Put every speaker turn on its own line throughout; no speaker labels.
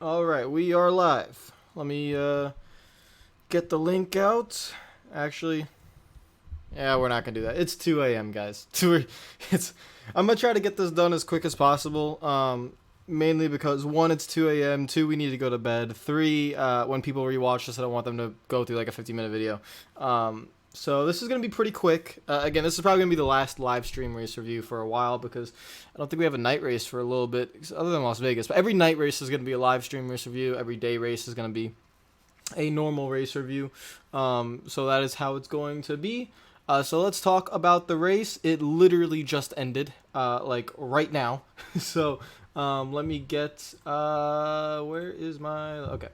All right, we are live. Let me get the link out. Actually, yeah, we're not gonna do that. It's 2 a.m., guys. It's. I'm gonna try to get this done as quick as possible. Mainly because one, it's 2 a.m. Two, we need to go to bed. Three, when people rewatch this, I don't want them to go through like a 50-minute video. So this is going to be pretty quick. Again, this is probably going to be the last live stream race review for a while because I don't think we have a night race for a little bit, other than Las Vegas. But every night race is going to be a live stream race review. Every day race is going to be a normal race review. So that is how it's going to be. So let's talk about the race. It literally just ended, like right now. So let me get, where is my, okay.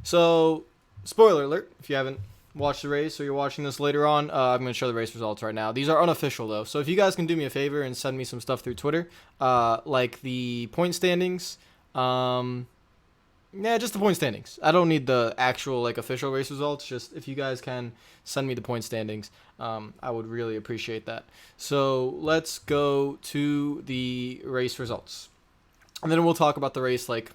So spoiler alert, if you haven't watch the race or you're watching this later on, I'm going to show the race results right now. These are unofficial though, so if you guys can do me a favor and send me some stuff through Twitter, like the point standings, just the point standings. I don't need the actual like official race results, just if you guys can send me the point standings, I would really appreciate that. So let's go to the race results, and then we'll talk about the race like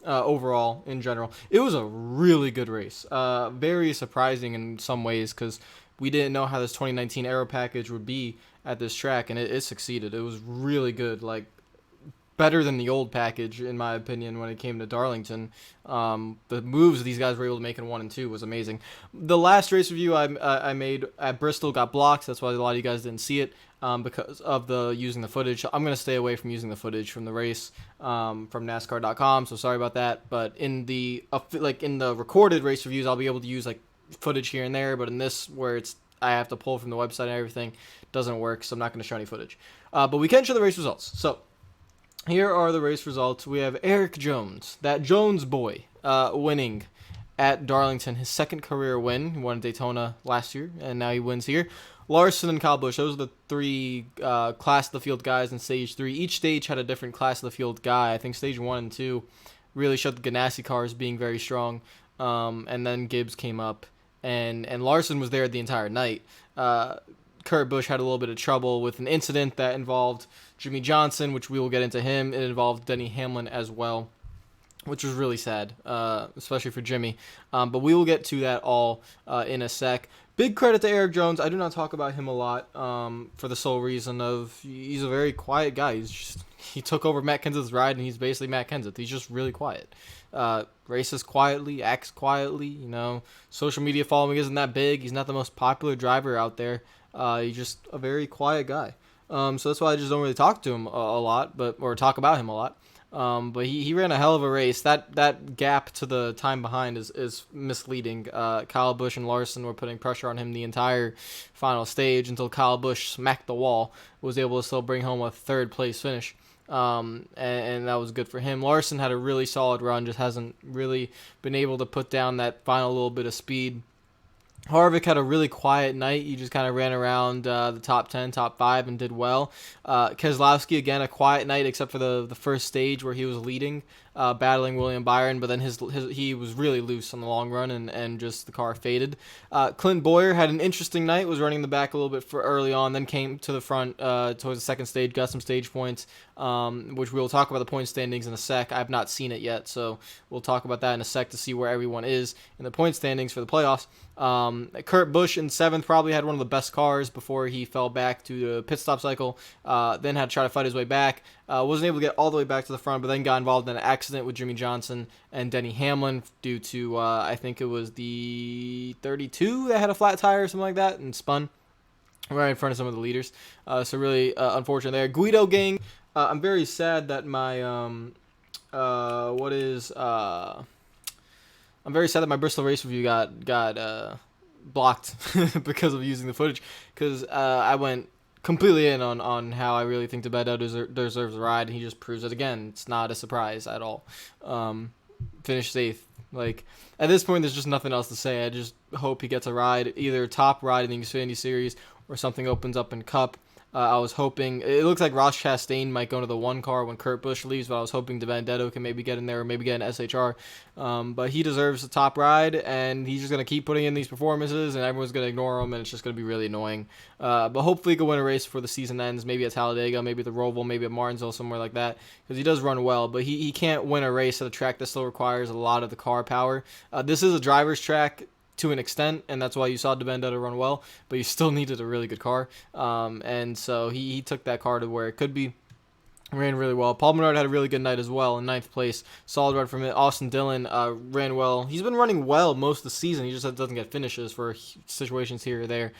overall in general. It was a really good race, very surprising in some ways because we didn't know how this 2019 aero package would be at this track, and it succeeded. It was really good, like better than the old package in my opinion when it came to Darlington. The moves these guys were able to make in 1 and 2 was amazing. The last race review I made at Bristol got blocked. That's why a lot of you guys didn't see it, because of the using the footage. I'm going to stay away from using the footage from the race from NASCAR.com, so sorry about that. But in the in the recorded race reviews, I'll be able to use like footage here and there, but in this where it's I have to pull from the website and everything, doesn't work, so I'm not going to show any footage. But we can show the race results. So here are the race results. We have Eric Jones, that Jones boy, winning at Darlington, his second career win. He won at Daytona last year, and now he wins here. Larson and Kyle Busch, those are the three class of the field guys in stage 3. Each stage had a different class of the field guy. I think stage 1 and 2 really showed the Ganassi cars being very strong, and then Gibbs came up, and Larson was there the entire night. Kurt Busch had a little bit of trouble with an incident that involved Jimmy Johnson, which we will get into him. It involved Denny Hamlin as well, which was really sad, especially for Jimmy. But we will get to that all in a sec. Big credit to Eric Jones. I do not talk about him a lot for the sole reason of he's a very quiet guy. He took over Matt Kenseth's ride, and he's basically Matt Kenseth. He's just really quiet. Races quietly, acts quietly. Social media following isn't that big. He's not the most popular driver out there. He's just a very quiet guy. So that's why I just don't really talk to him a lot, or talk about him a lot. But he ran a hell of a race. That gap to the time behind is misleading. Kyle Busch and Larson were putting pressure on him the entire final stage until Kyle Busch smacked the wall, was able to still bring home a third place finish. And that was good for him. Larson had a really solid run, just hasn't really been able to put down that final little bit of speed. Harvick had a really quiet night. He just kind of ran around the top 10, top 5, and did well. Keselowski, again, a quiet night except for the first stage where he was leading, battling William Byron, but then he was really loose on the long run, and just the car faded. Clint Bowyer had an interesting night, was running the back a little bit for early on, then came to the front towards the second stage, got some stage points, which we'll talk about the point standings in a sec. I've not seen it yet, so we'll talk about that in a sec to see where everyone is in the point standings for the playoffs. Kurt Busch in 7th probably had one of the best cars before he fell back to the pit stop cycle, then had to try to fight his way back. Wasn't able to get all the way back to the front, but then got involved in an accident with Jimmy Johnson and Denny Hamlin due to, I think it was the 32 that had a flat tire or something like that and spun right in front of some of the leaders. So really unfortunate there. Guido gang, I'm very sad that my, I'm very sad that my Bristol race review got blocked because of using the footage, because I went completely in on how I really think Beto deserves a ride, and he just proves it again. It's not a surprise at all. Finished 8th. Like, at this point, there's just nothing else to say. I just hope he gets a ride, either top ride in the Xfinity Series or something opens up in Cup. I was hoping it looks like Ross Chastain might go into the 1 car when Kurt Busch leaves, but I was hoping DiBenedetto can maybe get in there or maybe get an SHR. But he deserves the top ride, and he's just gonna keep putting in these performances, and everyone's gonna ignore him, and it's just gonna be really annoying. But hopefully he can win a race before the season ends, maybe at Talladega, maybe at the Roval, maybe at Martinsville, somewhere like that, because he does run well. But he can't win a race at a track that still requires a lot of the car power. This is a driver's track to an extent, and that's why you saw DiBenedetto run well, but you still needed a really good car. And so he took that car to where it could be. Ran really well. Paul Menard had a really good night as well in 9th place. Solid run from it. Austin Dillon ran well. He's been running well most of the season. He just doesn't get finishes for situations here or there.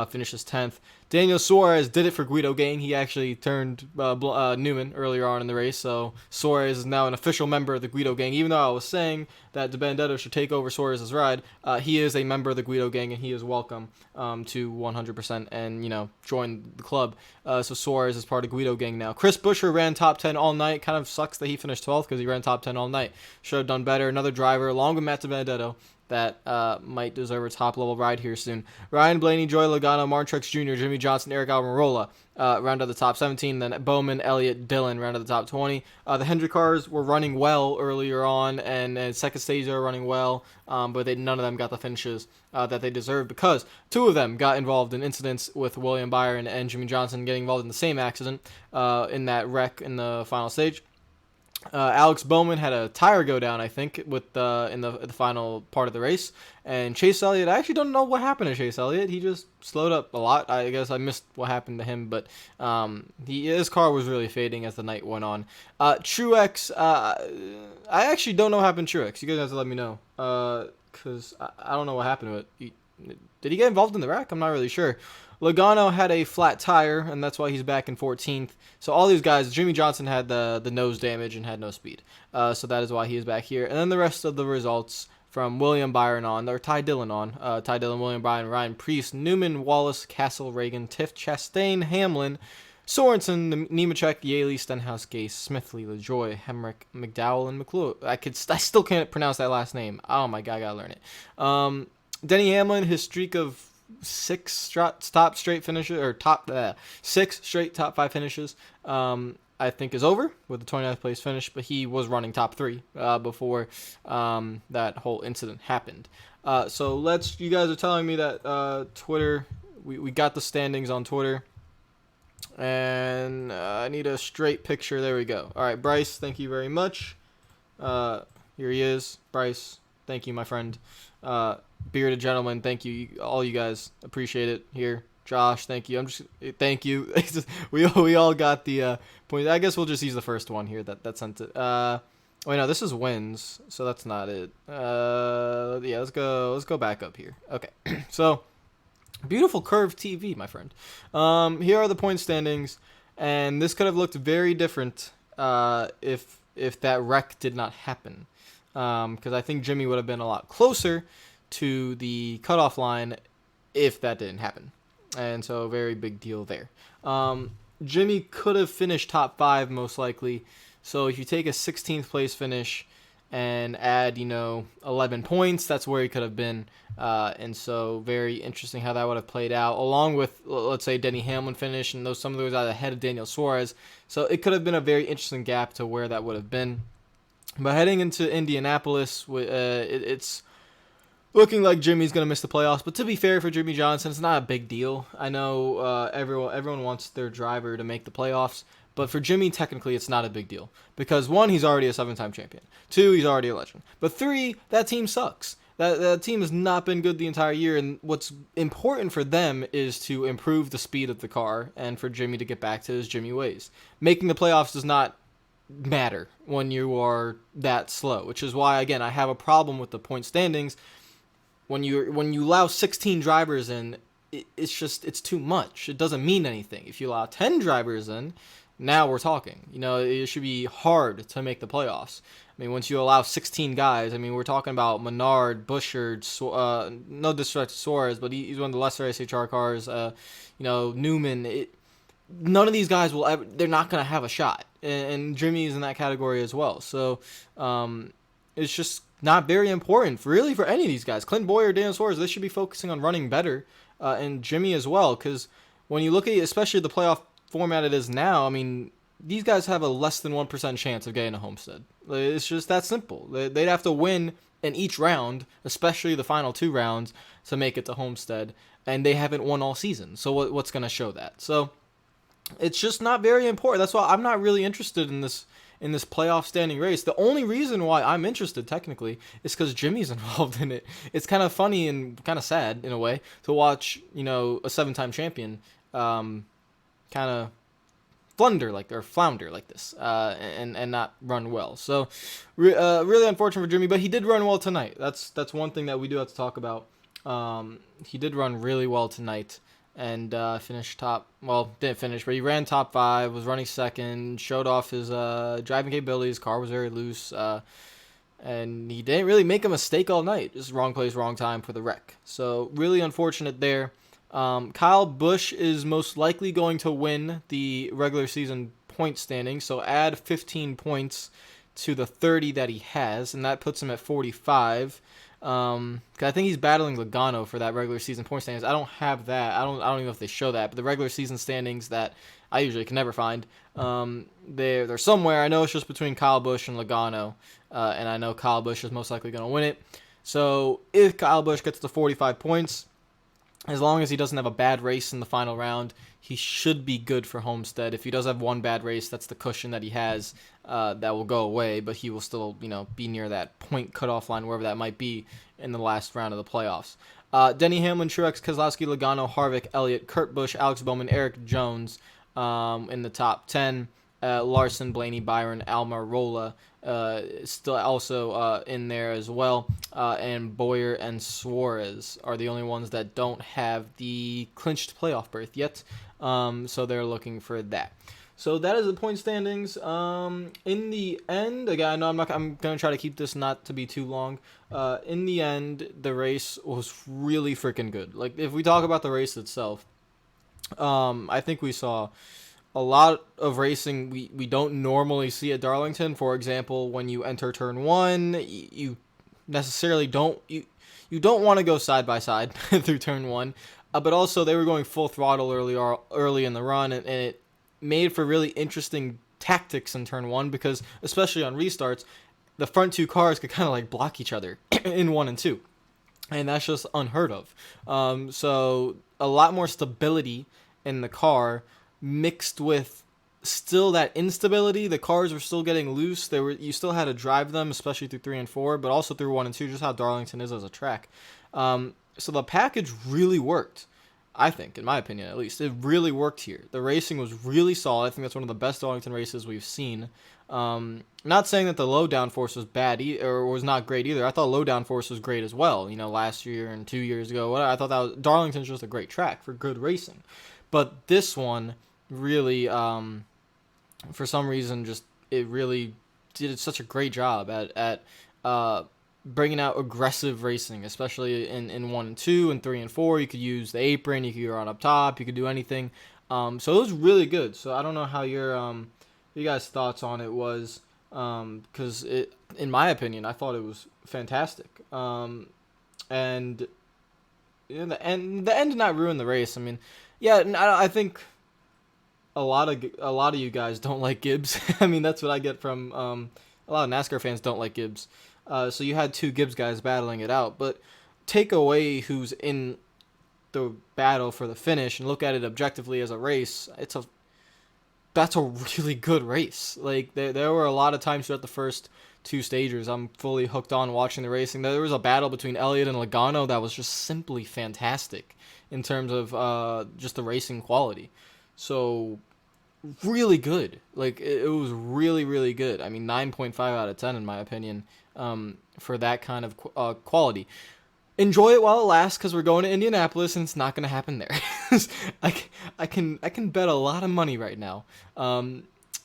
Finishes 10th. Daniel Suarez did it for Guido Gang. He actually turned Newman earlier on in the race. So Suarez is now an official member of the Guido Gang. Even though I was saying that DiBenedetto should take over Suarez's ride, he is a member of the Guido Gang, and he is welcome to 100% and, join the club. So Suarez is part of Guido Gang now. Chris Buescher ran top 10 all night. Kind of sucks that he finished 12th because he ran top 10 all night. Should have done better. Another driver, along with Matt DiBenedetto, that might deserve a top-level ride here soon. Ryan Blaney, Joey Logano, Martin Truex Jr., Jimmy Johnson, Eric Almirola round out the top 17. Then Bowman, Elliott, Dillon round out the top 20. The Hendrick cars were running well earlier on, and second stage they were running well, but none of them got the finishes that they deserved because 2 of them got involved in incidents with William Byron and Jimmy Johnson getting involved in the same accident in that wreck in the final stage. Alex Bowman had a tire go down, I think, with in the final part of the race. And Chase Elliott, I actually don't know what happened to Chase Elliott. He just slowed up a lot. I guess I missed what happened to him, but his car was really fading as the night went on. Truex, I actually don't know what happened to Truex. You guys have to let me know, because I don't know what happened to it. Did he get involved in the wreck? I'm not really sure. Logano had a flat tire, and that's why he's back in 14th. So all these guys, Jimmy Johnson had the nose damage and had no speed. So that is why he is back here. And then the rest of the results from William Byron on, or Ty Dillon on. Ty Dillon, William Byron, Ryan Preece, Newman, Wallace, Castle, Reagan, Tiff, Chastain, Hamlin, Sorensen, Nemechek, Yaley, Stenhouse, Gase, Smithley, LaJoy, Hemrick, McDowell, and McClure. I still can't pronounce that last name. Oh my god, I gotta learn it. Denny Hamlin, his streak of 6 straight top 5 finishes, I think is over with the 29th place finish, but he was running top 3 before that whole incident happened. So you guys are telling me that Twitter, we got the standings on Twitter, and I need a straight picture. There we go. All right, Bryce, thank you very much. Here he is. Bryce, thank you, my friend. Bearded gentleman, thank you, all you guys, appreciate it. Here, Josh, thank you. Thank you. we all got the point. I guess we'll just use the first one here that sent it. Wait, no, this is wins, so that's not it. Yeah, let's go back up here. Okay, so beautiful curved TV, my friend. Here are the point standings, and this could have looked very different if that wreck did not happen. Because I think Jimmy would have been a lot closer to the cutoff line if that didn't happen. And so, very big deal there. Jimmy could have finished top 5 most likely. So, if you take a 16th place finish and add, 11 points, that's where he could have been. And so, very interesting how that would have played out, along with, let's say, Denny Hamlin finish, and some of those are ahead of Daniel Suarez. So, it could have been a very interesting gap to where that would have been. But heading into Indianapolis, it's looking like Jimmy's going to miss the playoffs. But to be fair for Jimmy Johnson, it's not a big deal. I know everyone wants their driver to make the playoffs. But for Jimmy, technically, it's not a big deal. Because 1, he's already a 7-time champion. 2, he's already a legend. But 3, that team sucks. That team has not been good the entire year. And what's important for them is to improve the speed of the car and for Jimmy to get back to his Jimmy ways. Making the playoffs does not matter when you are that slow, which is why, again, I have a problem with the point standings. When you allow 16 drivers in, it's too much. It doesn't mean anything. If you allow 10 drivers in, now we're talking. It should be hard to make the playoffs. I mean, once you allow 16 guys, I mean, we're talking about Menard, Buescher, no disrespect to Suarez, but he's one of the lesser SHR cars. Newman. None of these guys they're not going to have a shot. And Jimmy is in that category as well. So it's just not very important, really, for any of these guys. Clint Boyer, Daniel Suarez, they should be focusing on running better. And Jimmy as well, because when you look at especially the playoff format it is now, I mean, these guys have a less than 1% chance of getting a Homestead. It's just that simple. They'd have to win in each round, especially the final 2 rounds, to make it to Homestead, and they haven't won all season. So what's going to show that? So it's just not very important. That's why I'm not really interested in this playoff standing race. The only reason why I'm interested technically is because Jimmy's involved in it. It's kind of funny and kind of sad in a way to watch, a 7-time champion kind of flounder like this and not run well. So really unfortunate for Jimmy, but he did run well tonight. That's one thing that we do have to talk about. He did run really well tonight and finished didn't finish, but he ran top 5, was running second, showed off his driving capabilities. Car was very loose, and he didn't really make a mistake all night. Just wrong place, wrong time for the wreck. So really unfortunate there. Kyle Busch is most likely going to win the regular season point standing, so add 15 points to the 30 that he has, and that puts him at 45. 'Cause I think he's battling Logano for that regular season point standings. I don't have that. I don't even know if they show that, but the regular season standings that I usually can never find, they're somewhere. I know it's just between Kyle Busch and Logano, and I know Kyle Busch is most likely going to win it. So if Kyle Busch gets to 45 points, as long as he doesn't have a bad race in the final round, he should be good for Homestead. If he does have one bad race, that's the cushion that he has that will go away, but he will still, be near that point cutoff line, wherever that might be, in the last round of the playoffs. Denny Hamlin, Truex, Keselowski, Logano, Harvick, Elliott, Kurt Busch, Alex Bowman, Eric Jones in the top 10. Larson, Blaney, Byron, Almirola still also in there as well. And Boyer and Suarez are the only ones that don't have the clinched playoff berth yet. So they're looking for that. So that is the point standings. In the end, again, I know I'm going to try to keep this not to be too long. In the end, the race was really freaking good. Like, if we talk about the race itself, I think we saw a lot of racing we don't normally see at Darlington. For example, when you enter turn 1, you necessarily don't want to go side by side through turn 1, but also they were going full throttle early in the run, and it made for really interesting tactics in turn 1 because especially on restarts, the front 2 cars could kind of like block each other in 1 and 2, and that's just unheard of. So a lot more stability in the car, mixed with still that instability. The cars were still getting loose. You still had to drive them, especially through 3 and 4, but also through 1 and 2, just how Darlington is as a track. So the package really worked, I think, in my opinion at least. It really worked here. The racing was really solid. I think that's one of the best Darlington races we've seen. Not saying that the low downforce was bad or was not great either. I thought low downforce was great as well. Last year and 2 years ago, I thought Darlington's just a great track for good racing. But this one really, for some reason, it really did such a great job at bringing out aggressive racing, especially in 1 and 2 and 3 and 4. You could use the apron, you could run up top, you could do anything. So it was really good. So I don't know how your guys' thoughts on it was, because in my opinion, I thought it was fantastic. And the end did not ruin the race. I mean, yeah, I think a lot of you guys don't like Gibbs. I mean, that's what I get from a lot of NASCAR fans don't like Gibbs. So you had 2 Gibbs guys battling it out, but take away who's in the battle for the finish and look at it objectively as a race. That's a really good race. Like there were a lot of times throughout the first 2 stages I'm fully hooked on watching the racing. There was a battle between Elliott and Logano that was just simply fantastic in terms of just the racing quality. So really good. Like it was really, really good. I mean, 9.5 out of 10 in my opinion, for that kind of quality. Enjoy it while it lasts, because we're going to Indianapolis and it's not going to happen there. I can bet a lot of money right now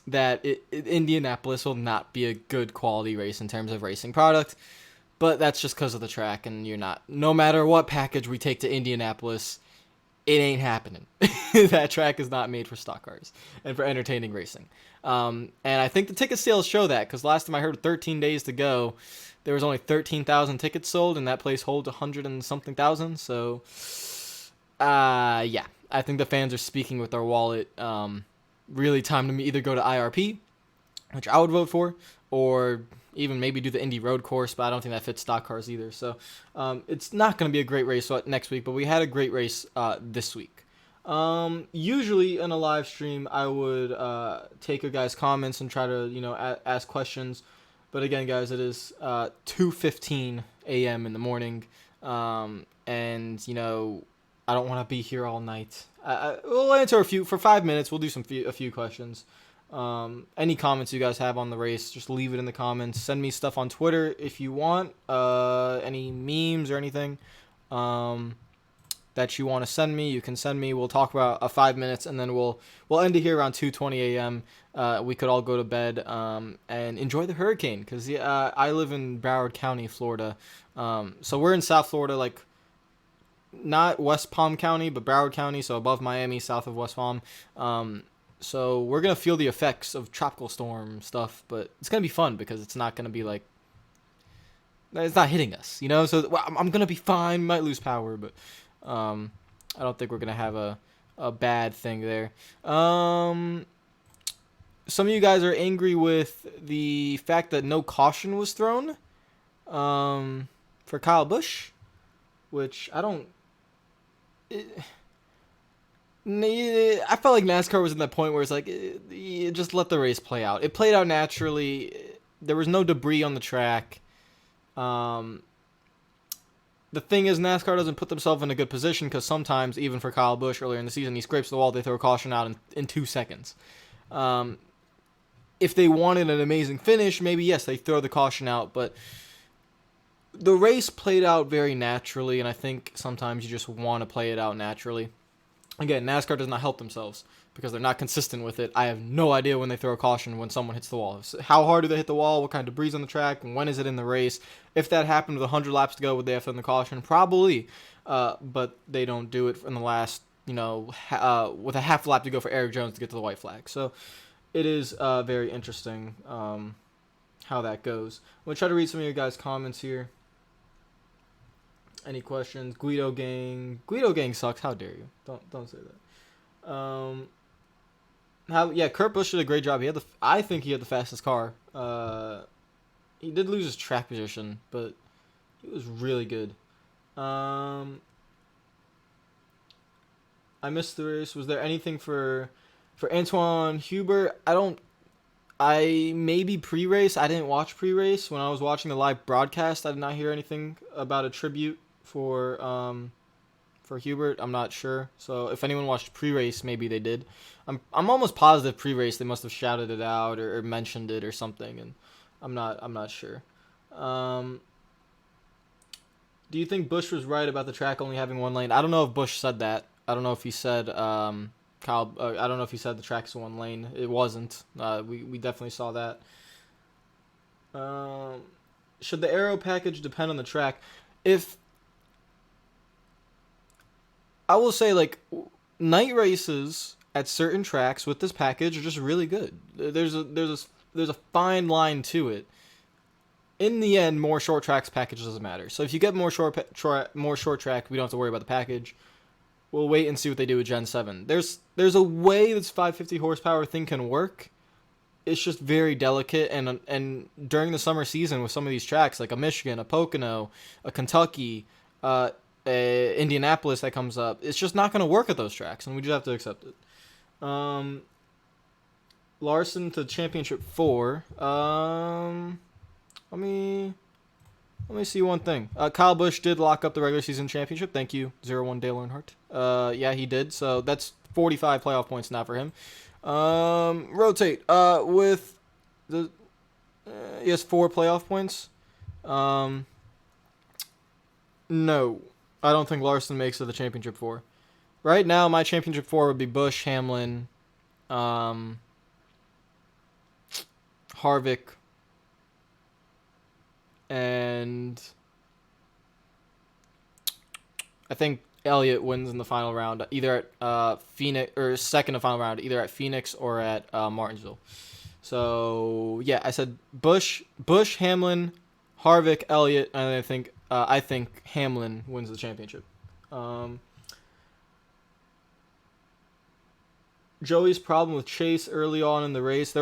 that Indianapolis will not be a good quality race in terms of racing product, but that's just because of the track, and no matter what package we take to Indianapolis, it ain't happening. That track is not made for stock cars and for entertaining racing. And I think the ticket sales show that, because last time I heard 13 days to go, there was only 13,000 tickets sold, and that place holds 100 and something thousand. So, yeah, I think the fans are speaking with their wallet. Really time to either go to IRP, which I would vote for, or even maybe do the Indy Road Course, but I don't think that fits stock cars either. So it's not going to be a great race next week, but we had a great race this week. Usually in a live stream, I would take your guys' comments and try to, ask questions. But again, guys, it is 2:15 a.m. in the morning, and I don't want to be here all night. We'll answer for 5 minutes. We'll do a few questions. Any comments you guys have on the race, just leave it in the comments. Send me stuff on Twitter if you want. Any memes or anything that you want to send me, you can send me. We'll talk about 5 minutes, and then we'll end it here around 2:20 a.m. We could all go to bed and enjoy the hurricane, because I live in Broward County, Florida. So we're in South Florida, like not West Palm County, but Broward County, so above Miami, south of West Palm. So we're gonna feel the effects of tropical storm stuff, but it's gonna be fun because it's not gonna be like it's not hitting us, So I'm gonna be fine. Might lose power, but I don't think we're gonna have a bad thing there. Some of you guys are angry with the fact that no caution was thrown for Kyle Busch, which I don't. I felt like NASCAR was in that point where it's like, just let the race play out. It played out naturally. There was no debris on the track. The thing is, NASCAR doesn't put themselves in a good position, because sometimes, even for Kyle Busch earlier in the season, he scrapes the wall, they throw a caution out in 2 seconds. If they wanted an amazing finish, maybe, yes, they throw the caution out, but the race played out very naturally, and I think sometimes you just want to play it out naturally. Again, NASCAR does not help themselves because they're not consistent with it. I have no idea when they throw a caution when someone hits the wall. How hard do they hit the wall? What kind of debris on the track? And when is it in the race? If that happened with 100 laps to go, would they have thrown the caution? Probably. But they don't do it in the last, with a half lap to go for Eric Jones to get to the white flag. So it is very interesting how that goes. I'm going to try to read some of your guys' comments here. Any questions? Guido gang sucks. How dare you? Don't say that. Kurt Busch did a great job. I think he had the fastest car. He did lose his track position, but he was really good. I missed the race. Was there anything for Antoine Hubert? I maybe pre-race. I didn't watch pre-race. When I was watching the live broadcast, I did not hear anything about a tribute for Hubert. I'm not sure. So if anyone watched pre-race, maybe they did. I'm almost positive pre-race they must have shouted it out or mentioned it or something, and I'm not sure. Do you think Busch was right about the track only having one lane? I don't know if Busch said that. I don't know if he said I don't know if he said the track's one lane. It wasn't. We definitely saw that. Should the aero package depend on the track? I will say, like, night races at certain tracks with this package are just really good. There's a fine line to it. In the end, more short tracks package doesn't matter. So if you get more short track, we don't have to worry about the package. We'll wait and see what they do with Gen 7. There's a way this 550 horsepower thing can work. It's just very delicate, and during the summer season with some of these tracks, like a Michigan, a Pocono, a Kentucky, Indianapolis that comes up, it's just not going to work at those tracks, and we just have to accept it. Larson to championship 4. Let me see one thing. Kyle Busch did lock up the regular season championship. Thank you, 0-1 Dale Earnhardt. Yeah, he did. So that's 45 playoff points now for him. Rotate. With the he has 4 playoff points. No, I don't think Larson makes it to the championship 4. Right now, my championship 4 would be Busch, Hamlin, Harvick, and I think Elliott wins in the final round, either at Phoenix, or second to final round, either at Phoenix or at Martinsville. So yeah, I said Busch, Hamlin, Harvick, Elliott, and I think Hamlin wins the championship. Joey's problem with Chase early on in the race.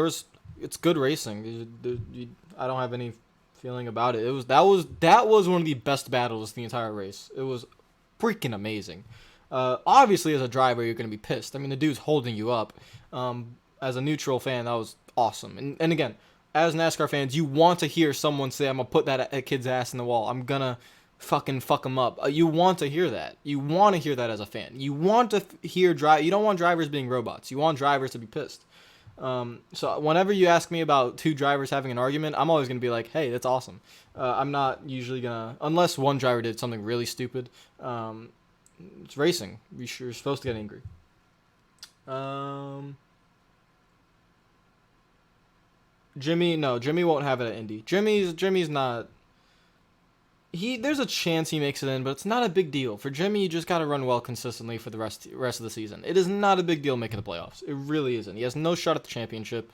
It's good racing. I don't have any feeling about it. That was one of the best battles the entire race. It was freaking amazing. Obviously, as a driver, you're gonna be pissed. I mean, the dude's holding you up. As a neutral fan, that was awesome. And again, as NASCAR fans, you want to hear someone say, "I'm gonna put that kid's ass in the wall. I'm gonna fucking fuck him up." You want to hear that. You want to hear that as a fan. You want to hear drive. You don't want drivers being robots. You want drivers to be pissed. So whenever you ask me about two drivers having an argument, I'm always gonna be like, "Hey, that's awesome." I'm not usually gonna, unless one driver did something really stupid. It's racing. You're supposed to get angry. Jimmy won't have it at Indy. Jimmy's not. There's a chance he makes it in, but it's not a big deal. For Jimmy, you just got to run well consistently for the rest of the season. It is not a big deal making the playoffs. It really isn't. He has no shot at the championship.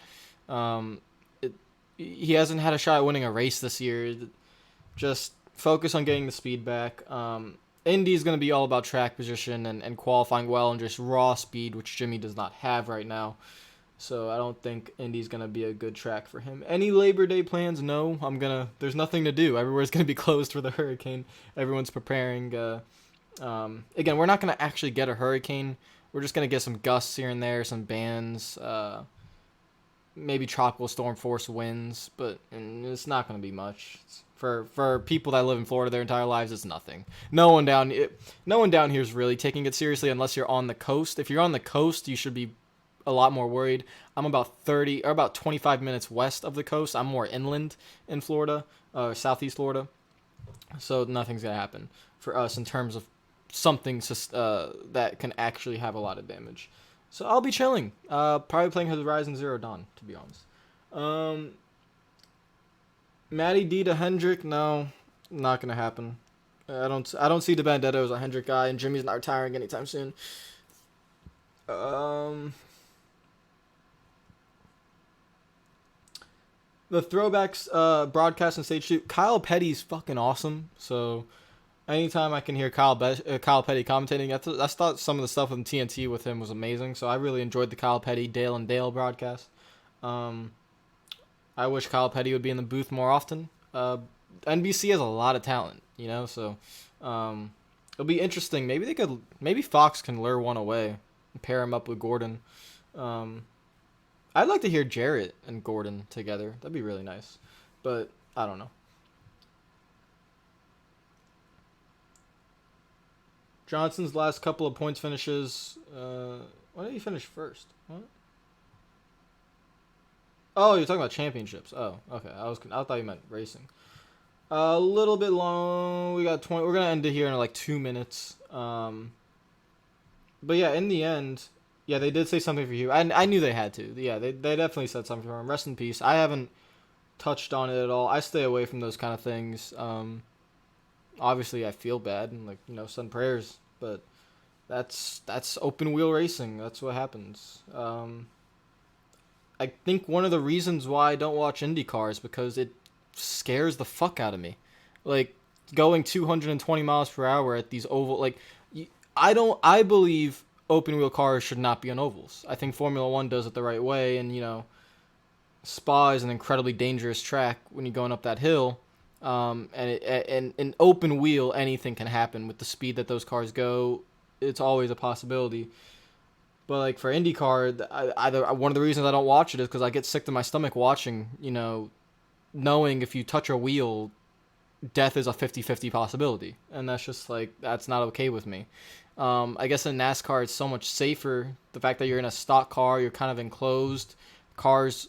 He hasn't had a shot at winning a race this year. Just focus on getting the speed back. Indy's going to be all about track position and qualifying well and just raw speed, which Jimmy does not have right now. So I don't think Indy's going to be a good track for him. Any Labor Day plans? No. There's nothing to do. Everywhere's going to be closed for the hurricane. Everyone's preparing. Again, we're not going to actually get a hurricane. We're just going to get some gusts here and there, some bands, maybe tropical storm force winds, but it's not going to be much. For people that live in Florida their entire lives, it's nothing. No one down here is really taking it seriously unless you're on the coast. If you're on the coast, you should be a lot more worried. I'm about 25 minutes west of the coast. I'm more inland in Florida, southeast Florida. So nothing's going to happen for us in terms of something that can actually have a lot of damage. So I'll be chilling. Probably playing Horizon Zero Dawn, to be honest. Matty D to Hendrick, no, not going to happen. I don't see DiBenedetto as a Hendrick guy, and Jimmy's not retiring anytime soon. The throwbacks broadcast and stage shoot. Kyle Petty's fucking awesome. So anytime I can hear Kyle Petty commentating, I thought some of the stuff on TNT with him was amazing. So I really enjoyed the Kyle Petty Dale and Dale broadcast. I wish Kyle Petty would be in the booth more often. NBC has a lot of talent, so it'll be interesting. Maybe Fox can lure one away and pair him up with Gordon. I'd like to hear Jarrett and Gordon together. That'd be really nice. But I don't know. Johnson's last couple of points finishes. Why did he finish first? What? Oh, you're talking about championships. Oh, okay. I thought you meant racing. A little bit long. We got 20. We're gonna end it here in like 2 minutes. But yeah, in the end. Yeah, they did say something for you. I knew they had to. Yeah, they definitely said something for him. Rest in peace. I haven't touched on it at all. I stay away from those kind of things. Obviously, I feel bad and send prayers, but that's open wheel racing. That's what happens. I think one of the reasons why I don't watch IndyCar is because it scares the fuck out of me. Like going 220 miles per hour at these oval. I believe open wheel cars should not be on ovals. I think Formula One does it the right way, and Spa is an incredibly dangerous track when you're going up that hill. And an open wheel, anything can happen with the speed that those cars go. It's always a possibility. But for IndyCar, one of the reasons I don't watch it is because I get sick to my stomach watching. Knowing if you touch a wheel, death is a 50-50 possibility, and that's just that's not okay with me. I guess in NASCAR it's so much safer. The fact that you're in a stock car, you're kind of enclosed. Cars,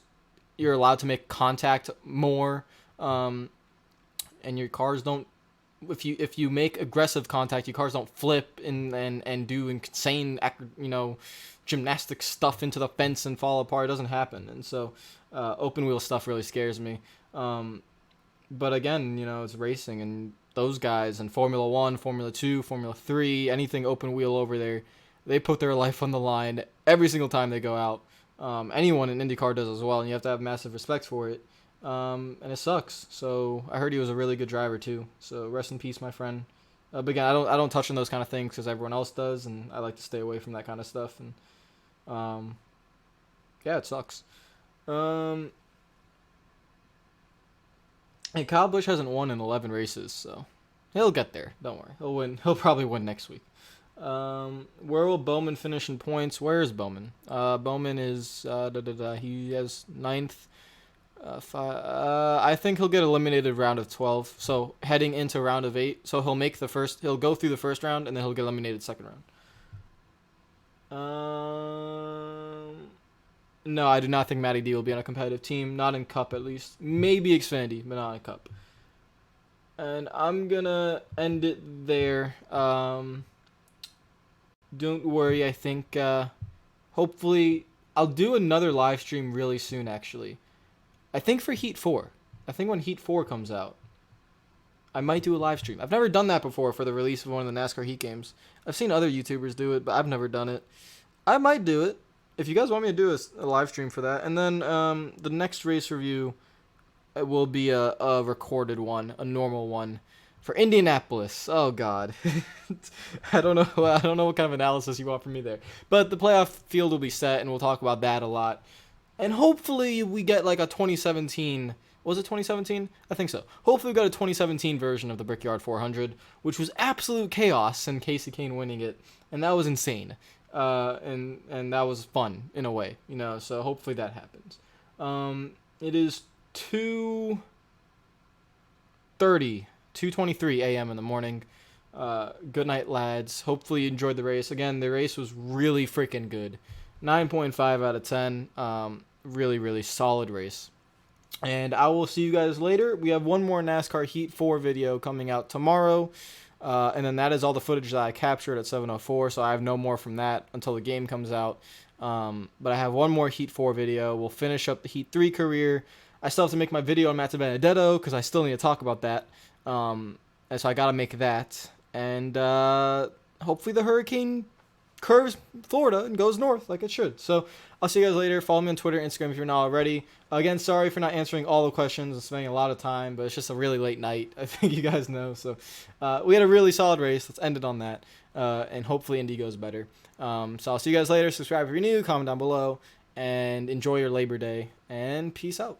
you're allowed to make contact more, and your cars don't. If you make aggressive contact, your cars don't flip and do insane gymnastic stuff into the fence and fall apart. It doesn't happen, and so open wheel stuff really scares me. But again, it's racing, and those guys in Formula 1, Formula 2, Formula 3, anything open wheel over there, they put their life on the line every single time they go out. Anyone in IndyCar does as well, and you have to have massive respect for it. And it sucks. So I heard he was a really good driver too. So rest in peace, my friend. But again, I don't touch on those kind of things because everyone else does, and I like to stay away from that kind of stuff. And Yeah, it sucks. And Kyle Busch hasn't won in 11 races, so he'll get there. Don't worry. He'll win. He'll probably win next week. Where will Bowman finish in points? Where is Bowman? Bowman is he has ninth. I think he'll get eliminated round of 12. So heading into round of 8. So he'll make the first. He'll go through the first round and then he'll get eliminated second round. No, I do not think Matty D will be on a competitive team. Not in Cup, at least. Maybe Xfinity, but not in Cup. And I'm gonna end it there. Don't worry. I think hopefully I'll do another live stream really soon. Actually, I think for Heat 4. I think when Heat 4 comes out, I might do a live stream. I've never done that before for the release of one of the NASCAR Heat games. I've seen other YouTubers do it, but I've never done it. I might do it. If you guys want me to do a live stream for that. And then the next race review will be a recorded one, a normal one for Indianapolis. Oh God, I don't know what kind of analysis you want from me there. But the playoff field will be set, and we'll talk about that a lot. And hopefully we get like a 2017. Was it 2017? I think so. Hopefully we got a 2017 version of the Brickyard 400, which was absolute chaos and Casey Kane winning it, and that was insane. And that was fun in a way, you know. So hopefully that happens. It is 2:23 a.m. in the morning. Good night, lads. Hopefully you enjoyed the race. Again, the race was really freaking good. 9.5 out of 10. Really, really solid race. And I will see you guys later. We have one more NASCAR Heat 4 video coming out tomorrow. And then that is all the footage that I captured at 7:04. So I have no more from that until the game comes out. But I have one more Heat 4 video. We'll finish up the Heat 3 career. I still have to make my video on Matt Benedetto because I still need to talk about that. And so I got to make that. And hopefully the hurricane curves Florida and goes north like it should. So I'll see you guys later. Follow me on Twitter, Instagram if you're not already. Again, sorry for not answering all the questions and spending a lot of time, but it's just a really late night. I think you guys know. So we had a really solid race. Let's end it on that. And hopefully Indy goes better. So I'll see you guys later. Subscribe if you're new. Comment down below. And enjoy your Labor Day. And peace out.